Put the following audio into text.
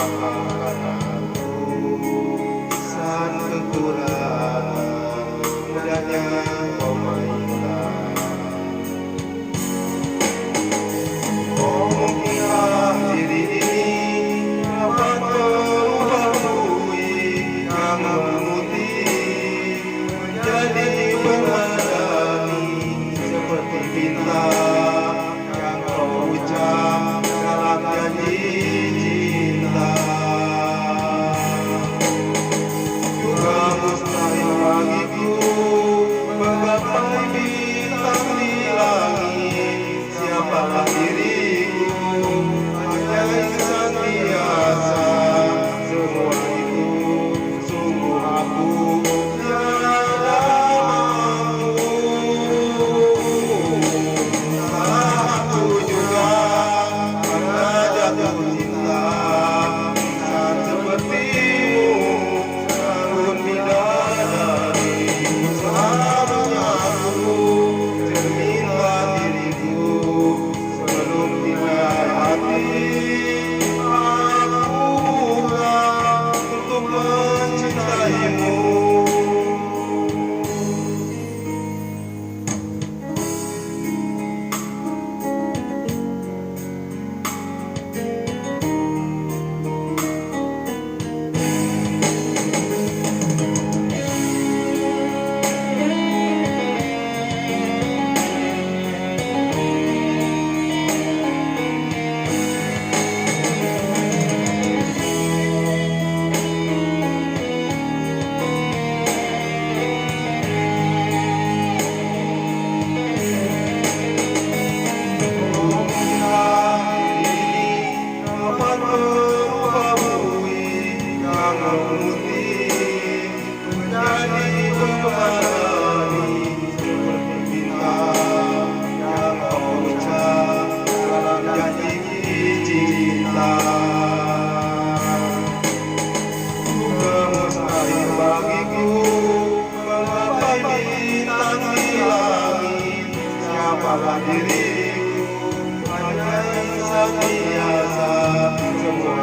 maafkan aku saat kekurangan mudahnya kau mainkan. Oh mungkinkah diri ini dapat merubah bui yang memutih menjadi bermadani seperti bintang yang kau ucap dalam janji cinta. Juga mustahil bagiku menggapai bintang di langit. Siapakah diriku hanya insan biasa. Semua itu sungguh aku tiada mampu. Aku juga karena jatuh cinta insan sepertimu serun bidadari. Seharusnya aku cerminkan diriku sebelum tiba hati. Aku bukan untuk mencintaimu. Siapakah diriku hanya insan biasa. Semua